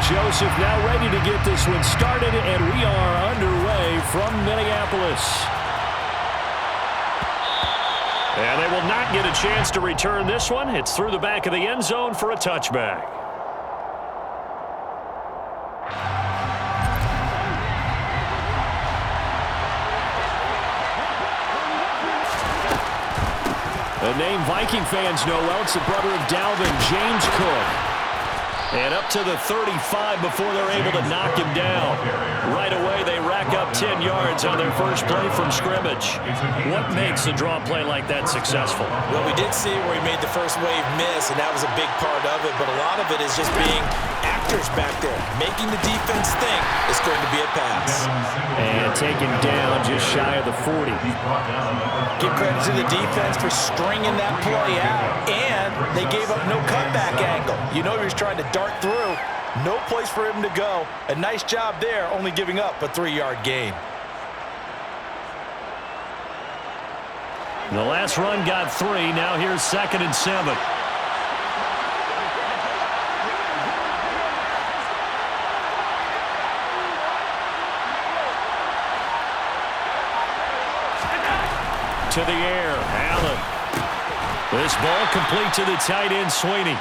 Joseph now ready to get this one started, and we are underway from Minneapolis. And they will not get a chance to return this one. It's through the back of the end zone for a touchback. A name Viking fans know well. It's the brother of Dalvin, James Cook. And up to the 35 before they're able to knock him down. Right away, they rack up 10 yards on their first play from scrimmage. What makes a draw play like that successful? Well, we did see where he made the first wave miss, and that was a big part of it. But a lot of it is just being actors back there, making the defense think it's going to be a pass. And taken down just shy of the 40. Give credit to the defense for stringing that play out, and they gave up no cutback angle. You know he was trying to dart through. No place for him to go. A nice job there, only giving up a 3-yard gain. The last run got 3. Now here's 2nd and 7. To the air, Allen. This ball complete to the tight end, Sweeney.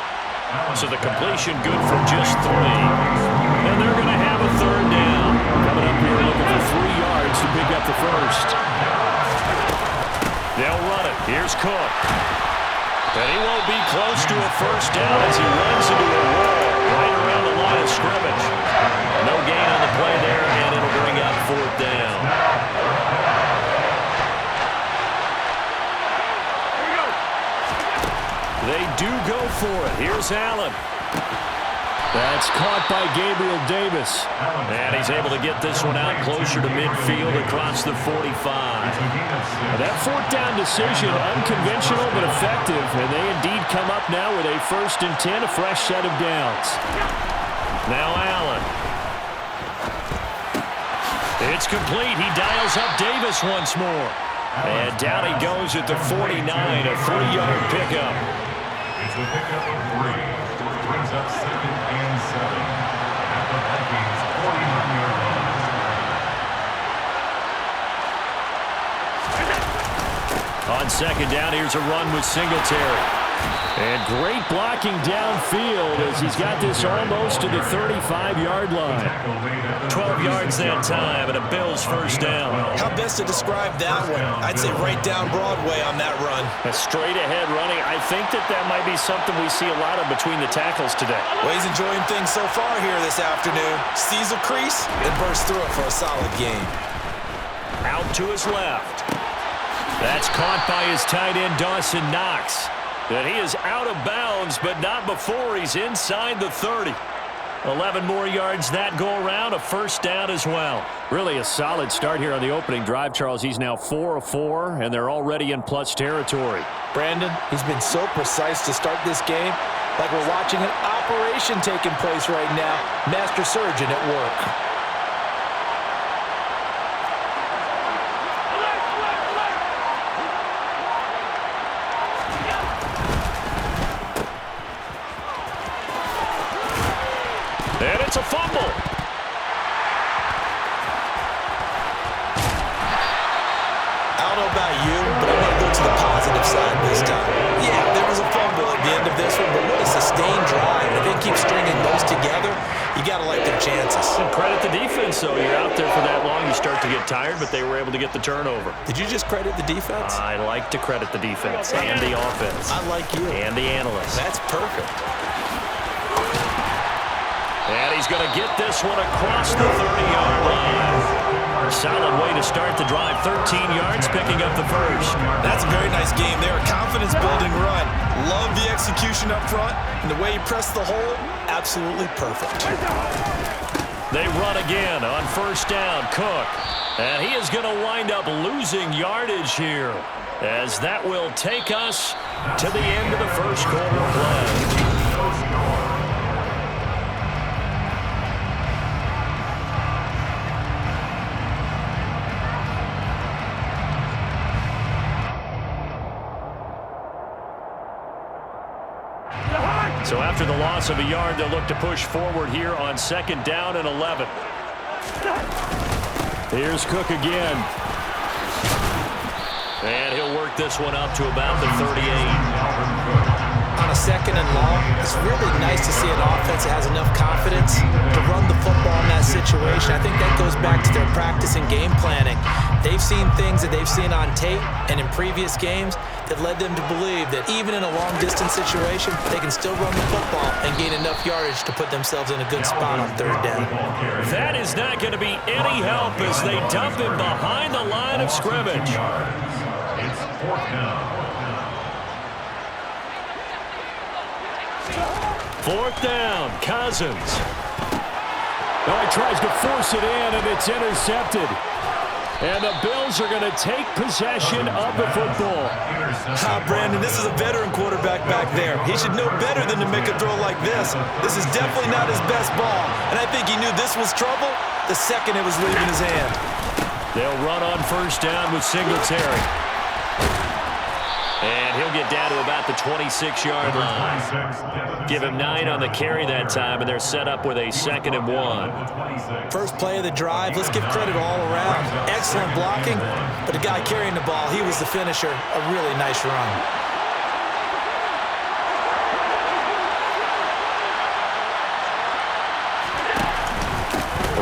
So the completion good for just 3. And they're going to have a 3rd down. Coming up here looking for 3 yards to pick up the first. They'll run it. Here's Cook. And he won't be close to a first down as he runs into a wall right around the line of scrimmage. No gain on the play there, and it'll bring out 4th down. They do go for it. Here's Allen. That's caught by Gabriel Davis. And he's able to get this one out closer to midfield across the 45. That 4th down decision, unconventional but effective. And they indeed come up now with a 1st and 10, a fresh set of downs. Now Allen. It's complete. He dials up Davis once more. And down he goes at the 49, a 3-yard pickup. It's a pickup of 3, which brings up 2nd and 7 at the Vikings 49-yard line. On 2nd down, here's a run with Singletary. And great blocking downfield as he's got this almost to the 35-yard line. 12 yards that time, and a Bills 1st down. How best to describe that one? I'd say right down Broadway on that run. A straight-ahead running. I think that might be something we see a lot of between the tackles today. Well, he's enjoying things so far here this afternoon. Sees a crease and bursts through it for a solid game. Out to his left. That's caught by his tight end, Dawson Knox. And he is out of bounds, but not before he's inside the 30. 11 more yards that go around, a 1st down as well. Really a solid start here on the opening drive, Charles. He's now 4 of 4, and they're already in plus territory. Brandon, he's been so precise to start this game, like we're watching an operation taking place right now. Master surgeon at work. And it's a fumble. I don't know about you, but I'm going to go to the positive side this time. Yeah, there was a fumble at the end of this one, but what a sustained drive. If they keep stringing those together, you got to like their chances. And credit the defense, though. You're out there for that long, you start to get tired, but they were able to get the turnover. Did you just credit the defense? I like to credit the defense and the offense. I like you. And the analysts. That's perfect. And he's going to get this one across the 30-yard line. Solid way to start the drive. 13 yards, picking up the first. That's a very nice game there. A confidence-building run. Love the execution up front. And the way he pressed the hole, absolutely perfect. They run again on 1st down. Cook. And he is going to wind up losing yardage here, as that will take us to the end of the first quarter play. So after the loss of a yard, they'll look to push forward here on 2nd down and 11. Here's Cook again. And he'll work this one up to about the 38. On a 2nd and long, it's really nice to see an offense that has enough confidence to run the football in that situation. I think that goes back to their practice and game planning. They've seen things that they've seen on tape and in previous games that led them to believe that even in a long-distance situation, they can still run the football and gain enough yardage to put themselves in a good spot on 3rd down. That is not going to be any help as they dump him behind the line of scrimmage. It's 4th down. 4th down, Cousins. Oh, he tries to force it in, and it's intercepted. And the Bills are going to take possession of the football. Brandon, this is a veteran quarterback back there. He should know better than to make a throw like this. This is definitely not his best ball. And I think he knew this was trouble the second it was leaving his hand. They'll run on 1st down with Singletary. And he'll get down to about the 26-yard line. Give him 9 on the carry that time, and they're set up with a 2nd and 1. First play of the drive, let's give credit all around. Excellent blocking, but the guy carrying the ball, he was the finisher. A really nice run.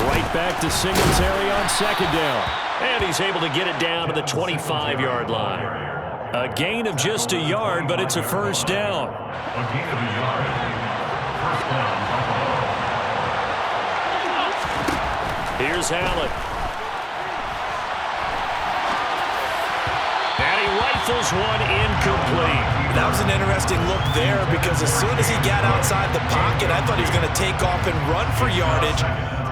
Right back to Singletary on 2nd down. And he's able to get it down to the 25-yard line. A gain of just a yard, but it's a 1st down. A gain of a yard. 1st down. Here's Allen. And he rifles one incomplete. That was an interesting look there because as soon as he got outside the pocket, I thought he was going to take off and run for yardage.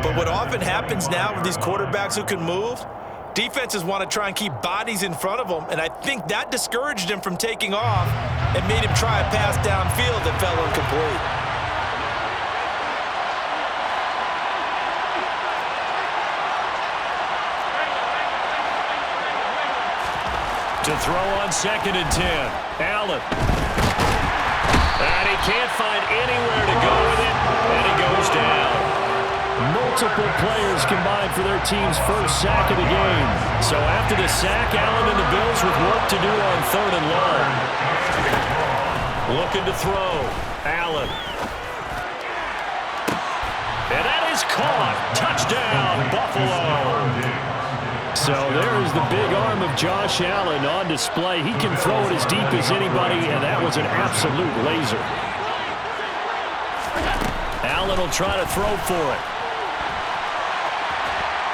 But what often happens now with these quarterbacks who can move, defenses want to try and keep bodies in front of them, and I think that discouraged him from taking off and made him try a pass downfield that fell incomplete. To throw on 2nd and 10. Allen. And he can't find anywhere to go with it, and he goes down. Multiple players combined for their team's first sack of the game. So after the sack, Allen and the Bills with work to do on 3rd and long. Looking to throw. Allen. And that is caught. Touchdown, Buffalo. So there is the big arm of Josh Allen on display. He can throw it as deep as anybody, and that was an absolute laser. Allen will try to throw for it.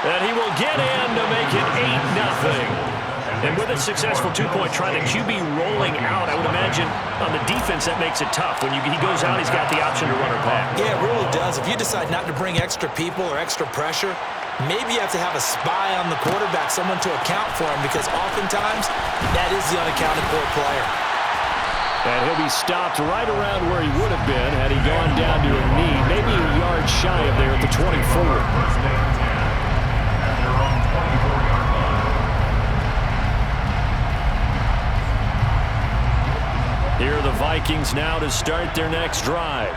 And he will get in to make it 8-0. And with a successful two-point try, the QB rolling out, I would imagine on the defense that makes it tough. When he goes out, he's got the option to run or pass. Yeah, it really does. If you decide not to bring extra people or extra pressure, maybe you have to have a spy on the quarterback, someone to account for him, because oftentimes that is the unaccounted for player. And he'll be stopped right around where he would have been had he gone down to a knee, maybe a yard shy of there at the 24. Here are the Vikings now to start their next drive.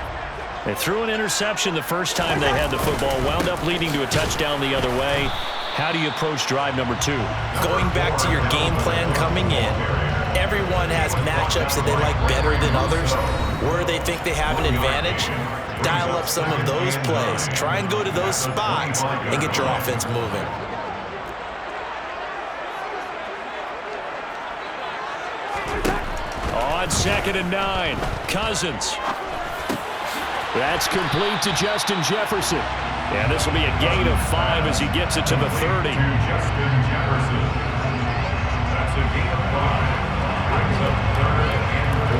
They threw an interception the first time they had the football, wound up leading to a touchdown the other way. How do you approach drive number 2? Going back to your game plan coming in, everyone has matchups that they like better than others, where they think they have an advantage. Dial up some of those plays. Try and go to those spots and get your offense moving. On 2nd and 9, Cousins. That's complete to Justin Jefferson. And this will be a gain of 5 as he gets it to the 30. Justin Jefferson. That's a gain of 5. Brings up 3rd and 4.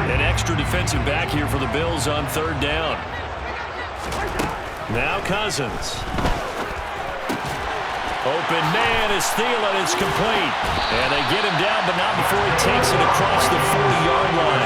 An extra defensive back here for the Bills on 3rd down. Now Cousins. Open man is Thielen. It's complete. And they get him down, but not before he takes it across the 40-yard line.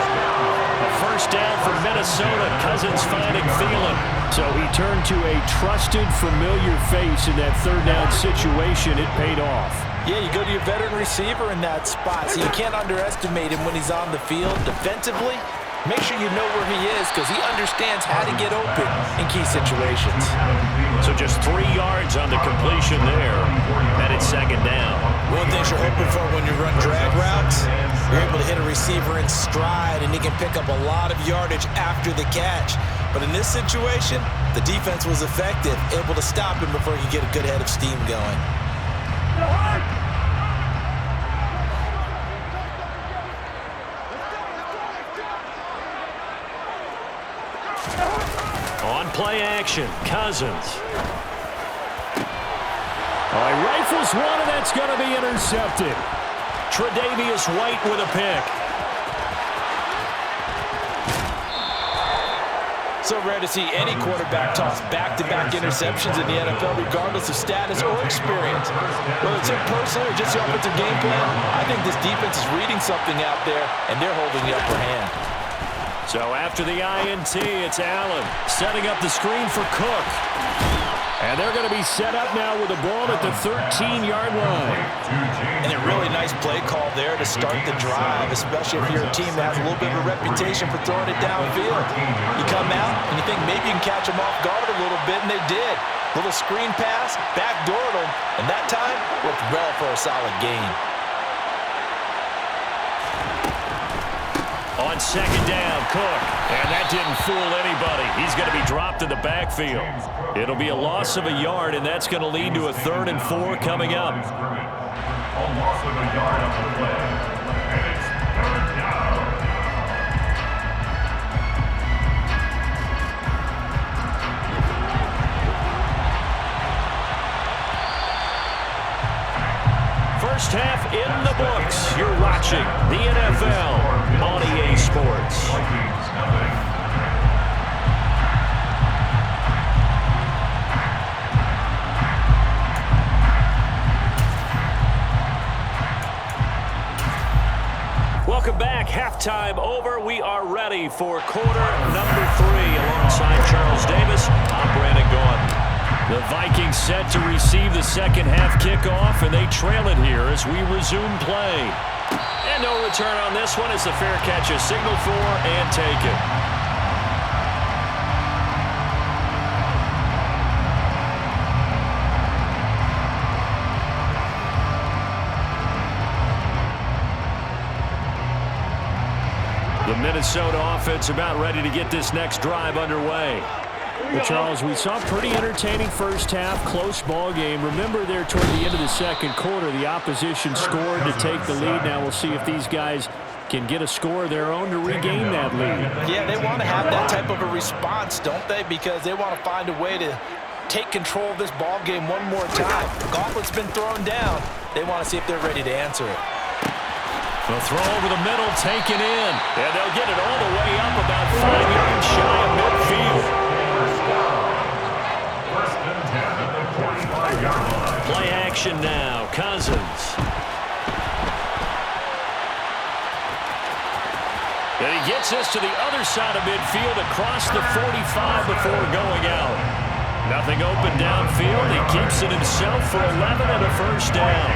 A first down for Minnesota. Cousins finding Thielen. So he turned to a trusted, familiar face in that third down situation. It paid off. Yeah, you go to your veteran receiver in that spot, so you can't underestimate him when he's on the field defensively. Make sure you know where he is because he understands how to get open in key situations. So just 3 yards on the completion there, and it's second down. One thing you're hoping for when you run drag routes, you're able to hit a receiver in stride, and he can pick up a lot of yardage after the catch. But in this situation, the defense was effective, able to stop him before he could get a good head of steam going. On play action, Cousins. Oh, he rifles one, and that's going to be intercepted. Tre'Davious White with a pick. So rare to see any quarterback toss back-to-back interceptions in the NFL, regardless of status or experience. Whether it's impersonal or just the offensive game plan, I think this defense is reading something out there, and they're holding the upper hand. So after the INT, it's Allen setting up the screen for Cook. And they're going to be set up now with the ball at the 13-yard line. And a really nice play call there to start the drive, especially if you're a team that has a little bit of a reputation for throwing it downfield. You come out and you think maybe you can catch them off guard a little bit, and they did. Little screen pass, backdoored them, and that time worked well for a solid gain. On second down, Cook. And that didn't fool anybody. He's going to be dropped in the backfield. It'll be a loss of a yard, and that's going to lead to a 3rd and 4 coming up. A loss of a yard on the play. And it's 3rd down. First half in the books. You're watching the NFL on EA Sports. Welcome back. Halftime over. We are ready for quarter number 3 alongside Charles Davis. I'm Brandon Gordon. The Vikings set to receive the second half kickoff, and they trail it here as we resume play. And no return on this one as the fair catch is signaled for and taken. The Minnesota offense about ready to get this next drive underway. Well, Charles, we saw a pretty entertaining first half, close ball game. Remember there toward the end of the second quarter, the opposition scored to take the lead. Now we'll see if these guys can get a score of their own to regain that lead. Yeah, they want to have that type of a response, don't they? Because they want to find a way to take control of this ball game one more time. The gauntlet's been thrown down. They want to see if they're ready to answer it. The throw over the middle, taken in. And they'll get it all the way up about 5 yards shy of midfield. Play action now. Cousins. And he gets this to the other side of midfield across the 45 before going out. Nothing open downfield. He keeps it himself for 11 and a first down.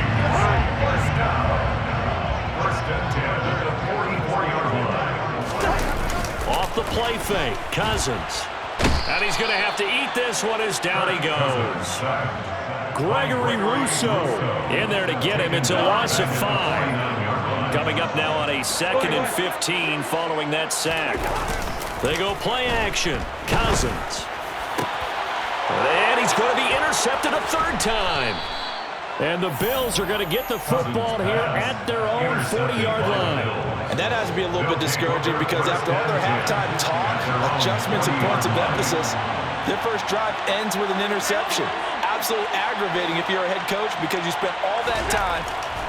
First and 10 at the 44-yard line. Off the play fake. Cousins. And he's going to have to eat this one as down he goes. Gregory Rousseau in there to get him. It's a loss of 5. Coming up now on a 2nd and 15 following that sack. They go play action. Cousins. And he's going to be intercepted a 3rd time. And the Bills are going to get the football here at their own 40-yard line. And that has to be a little bit discouraging because after all their halftime talk, adjustments and points of emphasis, their first drive ends with an interception. Absolutely aggravating if you're a head coach because you spent all that time,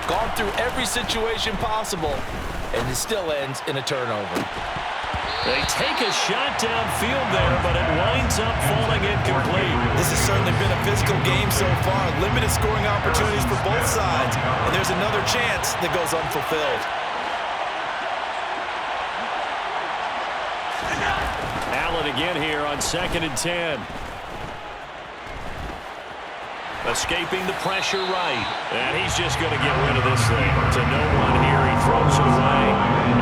gone through every situation possible, and it still ends in a turnover. They take a shot downfield there, but it winds up falling incomplete. This has certainly been a physical game so far. Limited scoring opportunities for both sides, and there's another chance that goes unfulfilled. again here on 2nd and 10. Escaping the pressure right. And he's just going to get rid of this thing. To no one here. He throws it away.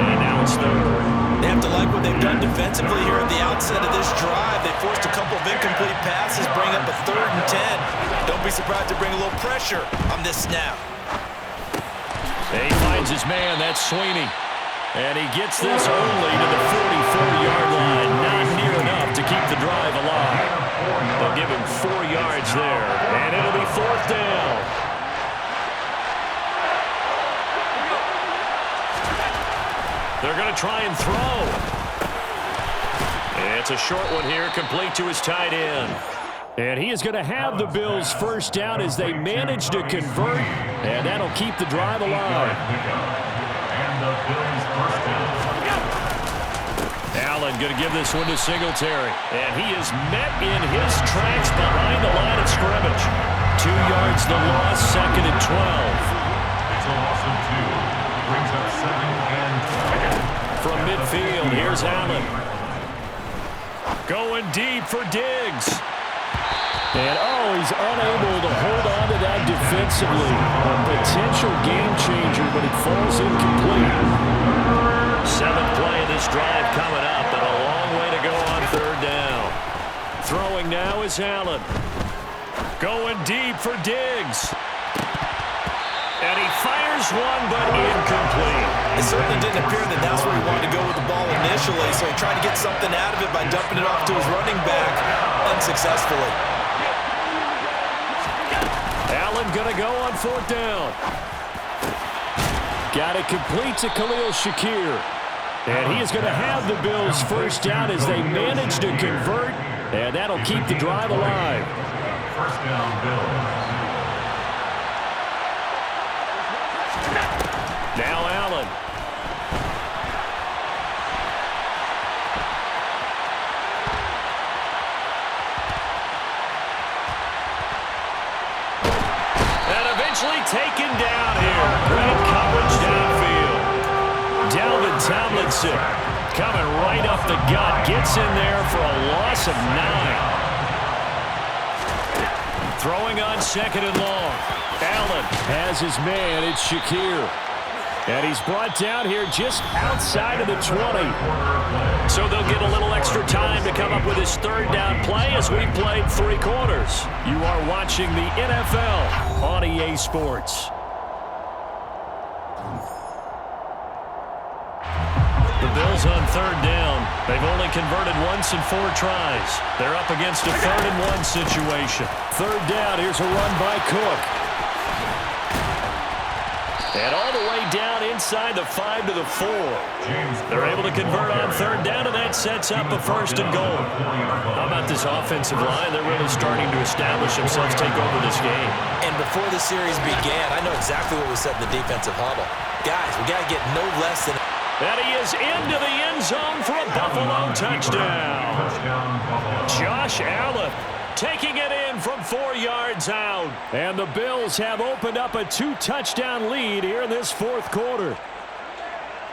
And now it's third. They have to like what they've done defensively here at the outset of this drive. They forced a couple of incomplete passes, bring up a 3rd and 10. Don't be surprised to bring a little pressure on this snap. He finds his man. That's Sweeney. And he gets this only to the 44-yard line. Not near enough to keep the drive alive. They'll give him 4 yards there. And it'll be 4th down. They're going to try and throw. And it's a short one here, complete to his tight end. And he is going to have the Bills' first down as they manage to convert. And that'll keep the drive alive. And the Bills' first down. Allen going to give this one to Singletary. And he is met in his tracks behind the line of scrimmage. 2 yards the loss, 2nd and 12. It's a loss of 2. Brings up 2nd and 10. From midfield, here's Allen. Going deep for Diggs. And, he's unable to hold on to that defensively. A potential game changer, but it falls incomplete. 7th play of this drive coming up, and a long way to go on 3rd down. Throwing now is Allen. Going deep for Diggs. And he fires one, but incomplete. It certainly didn't appear that that's where he wanted to go with the ball initially, so he tried to get something out of it by dumping it off to his running back unsuccessfully. Allen going to go on 4th down. Got it complete to Khalil Shakir. And he is going to have the Bills' first down as they manage to convert. And that'll keep the drive alive. First down, Bills. Now Allen. And eventually taken down here. Great coverage downfield. Dalvin Tomlinson coming right up the gut. Gets in there for a loss of 9. Throwing on 2nd and long. Allen has his man. It's Shakir. And he's brought down here just outside of the 20. So they'll get a little extra time to come up with his 3rd down play as we played 3 quarters. You are watching the NFL on EA Sports. The Bills on 3rd down. They've only converted once in 4 tries. They're up against a 3rd and 1 situation. 3rd down. Here's a run by Cook. And all the way down inside the 5 to the 4. They're able to convert on 3rd down, and that sets up a 1st and goal. How about this offensive line? They're really starting to establish themselves, take over this game. And before the series began, I know exactly what we said in the defensive huddle. Guys, we got to get no less than... And he is into the end zone for a Buffalo touchdown. Josh Allen taking it in from 4 yards out. And the Bills have opened up a 2-touchdown lead here in this 4th quarter.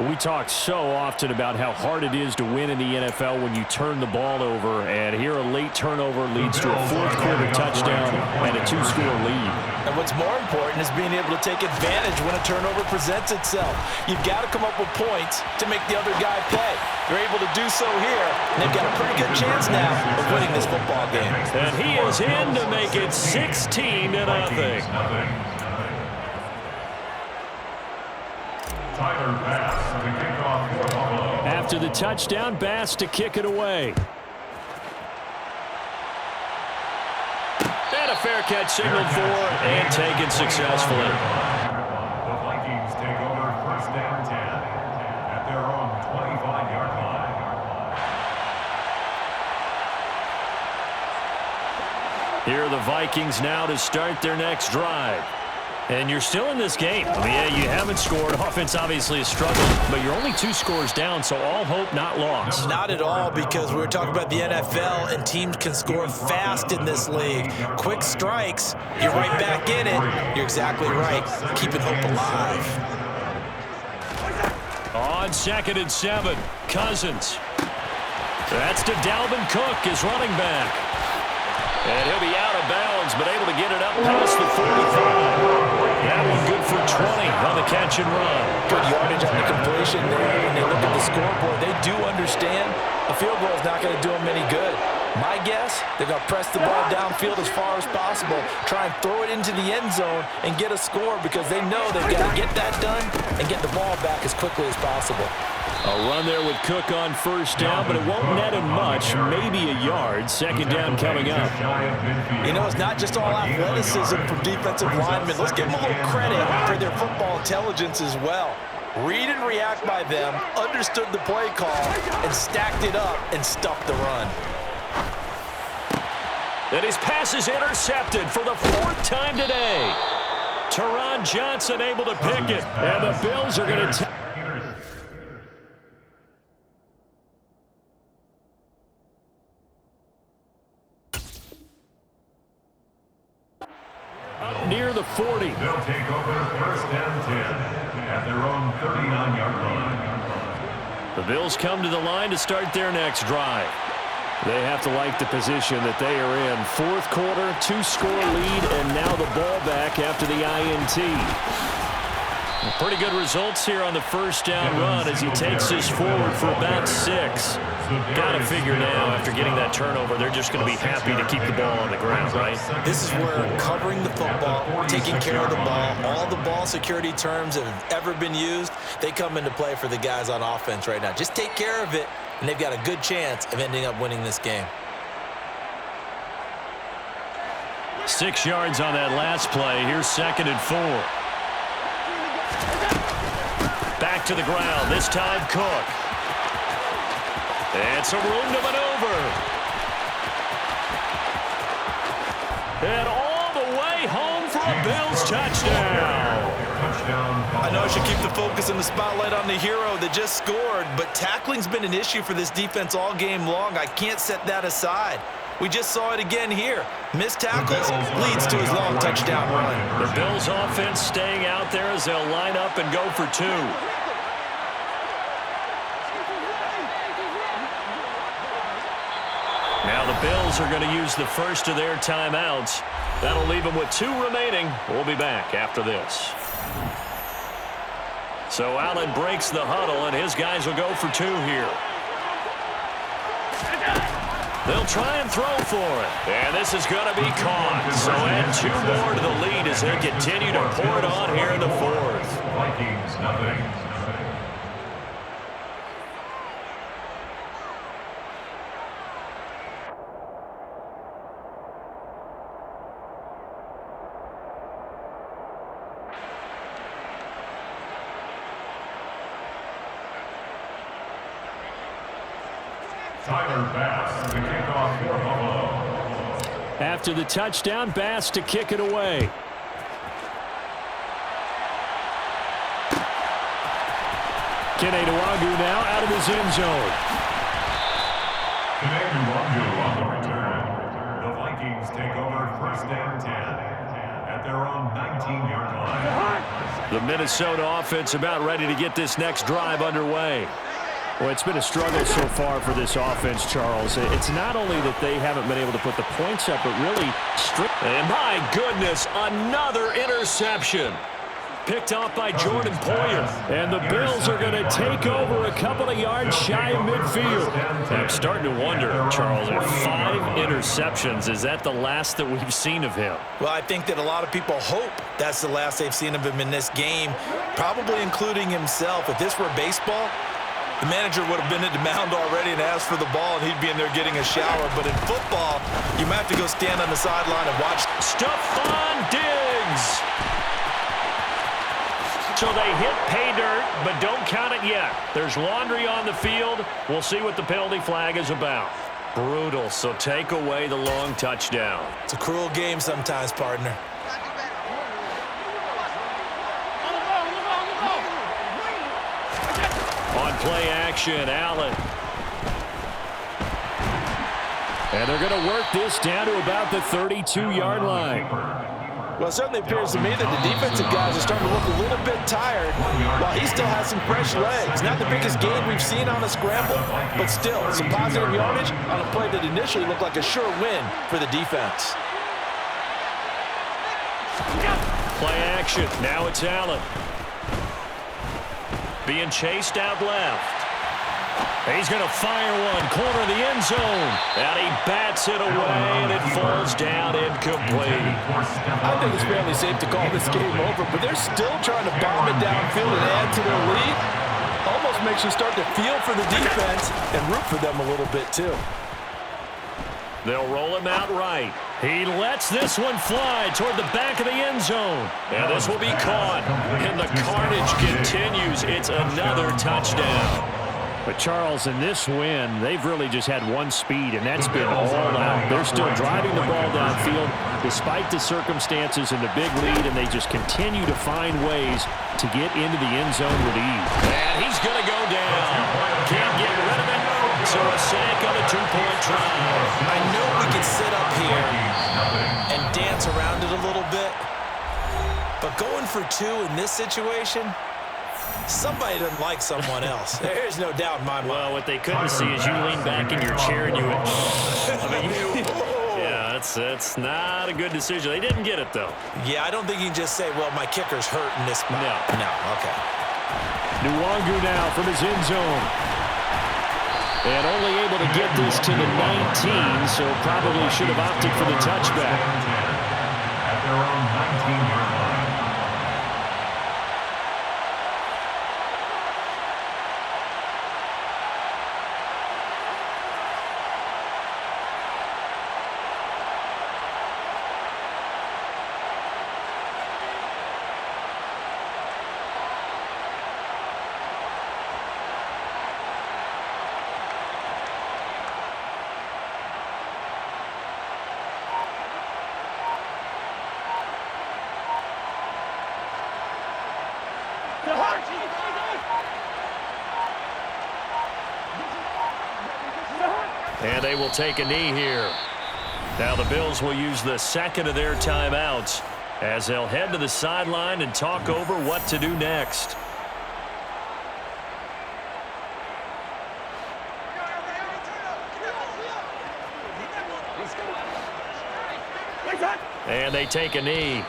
We talk so often about how hard it is to win in the NFL when you turn the ball over. And here a late turnover leads to a 4th quarter touchdown and a 2-score lead. And what's more important is being able to take advantage when a turnover presents itself. You've got to come up with points to make the other guy pay. They're able to do so here, and they've got a pretty good chance now of winning this football game. And he is in to make it 16-0. Tyler Bass to kick off for Buffalo. After the touchdown, Bass to kick it away. And a fair catch signaled for and taken successfully. The Vikings take over 1st and 10 at their own 25-yard line. Here are the Vikings now to start their next drive. And you're still in this game. I mean, yeah, you haven't scored. Offense obviously has struggled, but you're only 2 scores down, so all hope not lost. Not at all, because we were talking about the NFL, and teams can score fast in this league. Quick strikes, you're right back in it. You're exactly right. Keeping hope alive. On 2nd and 7, Cousins. That's to Dalvin Cook, his running back. And he'll be out of bounds, but able to get it up past the 45. That one good for 20 on the catch and run. Good yardage on the completion there. When they look at the scoreboard, they do understand a field goal is not going to do them any good. My guess, they're going to press the ball downfield as far as possible, try and throw it into the end zone and get a score because they know they've got to get that done and get the ball back as quickly as possible. A run there with Cook on first down, but it won't net him much, maybe a yard. Second down coming up. You know, it's not just all athleticism from defensive linemen. Let's give them a little credit for their football intelligence as well. Read and react by them, understood the play call, and stacked it up and stuffed the run. And his pass is intercepted for the fourth time today. Teron Johnson able to pick it, and the Bills are going to near the 40. They'll take over first and 10 at their own 39-yard line. The Bills come to the line to start their next drive. They have to like the position that they are in. Fourth quarter, 2-score lead, and now the ball back after the INT. Pretty good results here on the first down run as he takes this forward for about 6. Got to figure now, after getting that turnover, they're just going to be happy to keep the ball on the ground, right? This is where covering the football, taking care of the ball, all the ball security terms that have ever been used, they come into play for the guys on offense right now. Just take care of it, and they've got a good chance of ending up winning this game. 6 yards on that last play. Here's 2nd and 4. Back to the ground, this time Cook. And some room to maneuver. And all the way home for a Bills touchdown. I know I should keep the focus and the spotlight on the hero that just scored, but tackling's been an issue for this defense all game long. I can't set that aside. We just saw it again here. Missed tackles leads to his long touchdown run. The Bills offense staying out there as they'll line up and go for 2. Now the Bills are going to use the first of their timeouts. That'll leave them with 2 remaining. We'll be back after this. So Allen breaks the huddle, and his guys will go for 2 here. They'll try and throw for it. And this is going to be caught. So add 2 more to the lead as they continue to pour it on here in the 4th. Vikings, nothing. Tyler Bass to kick off for Buffalo. After the touchdown, Bass to kick it away. Keneduagu now out of his end zone. Keneduagu on the return. The Vikings take over first and 10 at their own 19-yard line. The Minnesota offense about ready to get this next drive underway. Well, it's been a struggle so far for this offense, Charles. It's not only that they haven't been able to put the points up, but really and my goodness, another interception. Picked off by Jordan Poyer. And the Bills are going to take over a couple of yards shy of midfield. I'm starting to wonder, Charles, if 5 interceptions, is that the last that we've seen of him? Well, I think that a lot of people hope that's the last they've seen of him in this game, probably including himself. If this were baseball, the manager would have been at the mound already and asked for the ball, and he'd be in there getting a shower. But in football, you might have to go stand on the sideline and watch. Stephon Diggs. So they hit pay dirt, but don't count it yet. There's laundry on the field. We'll see what the penalty flag is about. Brutal, so take away the long touchdown. It's a cruel game sometimes, partner. On play action, Allen. And they're going to work this down to about the 32-yard line. Well, it certainly appears to me that the defensive guys are starting to look a little bit tired while he still has some fresh legs. Not the biggest gain we've seen on a scramble, but still some positive yardage on a play that initially looked like a sure win for the defense. Play action. Now it's Allen. Being chased out left. He's going to fire one, corner of the end zone. And he bats it away, and it falls down incomplete. I think it's fairly safe to call this game over, but they're still trying to bomb it downfield and add to their lead. Almost makes you start to feel for the defense and root for them a little bit, too. They'll roll him out right. He lets this one fly toward the back of the end zone. And this will be caught. And the carnage continues. It's another touchdown. But, Charles, in this win, they've really just had one speed, and that's been all out. They're still driving the ball downfield despite the circumstances and the big lead, and they just continue to find ways to get into the end zone with ease. And he's going to go down. Can't get rid of it. So a sack on a two-point try. I know we can sit up here and dance around it a little bit, but going for two in this situation, somebody doesn't like someone else. There's no doubt in my mind. Well, what they couldn't see is you lean back in your chair and you went, yeah, that's not a good decision. They didn't get it, though. Yeah, I don't think you can just say, well, my kicker's hurt in this spot. No, okay. Nwangu now from his end zone. And only able to get this to the 19, so probably should have opted for the touchback. At their own 19-yard line. And they will take a knee here. Now the Bills will use the second of their timeouts as they'll head to the sideline and talk over what to do next. And they take a knee.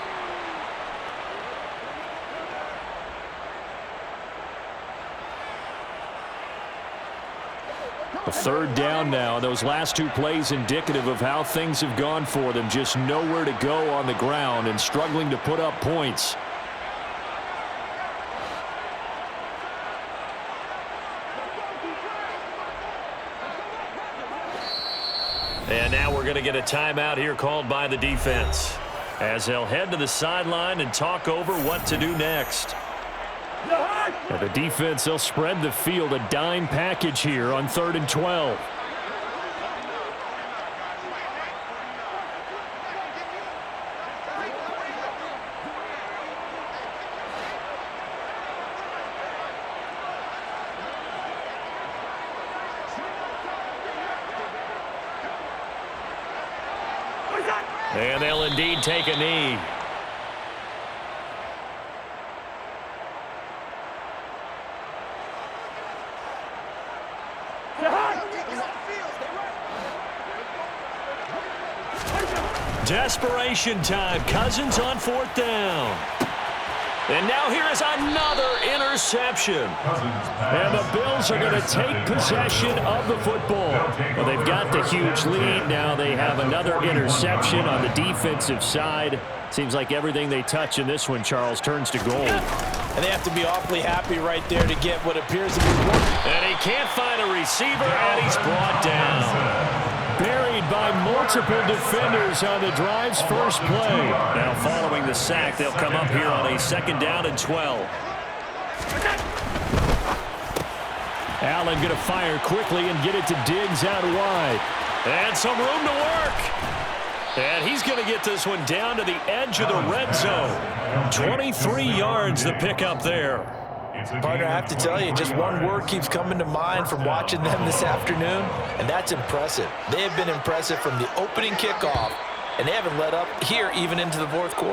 A third down now. Those last two plays indicative of how things have gone for them. Just nowhere to go on the ground and struggling to put up points. And now we're going to get a timeout here called by the defense as they'll head to the sideline and talk over what to do next. And the defense, they'll spread the field, a dime package here on 3rd and 12. And they'll indeed take a knee. Desperation time. Cousins on 4th down. And now here is another interception. And the Bills are going to take possession of the football. Well, they've got the huge lead. Now they have another interception on the defensive side. Seems like everything they touch in this one, Charles, turns to gold. And they have to be awfully happy right there to get what appears to be one. And he can't find a receiver, and he's brought down. Buried by multiple defenders on the drive's first play. Now following the sack, they'll come up here on a 2nd down and 12. Allen going to fire quickly and get it to Diggs out wide. And some room to work. And he's going to get this one down to the edge of the red zone. 23 yards the pickup there. Partner, I have to tell you, just one word keeps coming to mind from watching them this afternoon, and that's impressive. They have been impressive from the opening kickoff, and they haven't let up here even into the 4th quarter.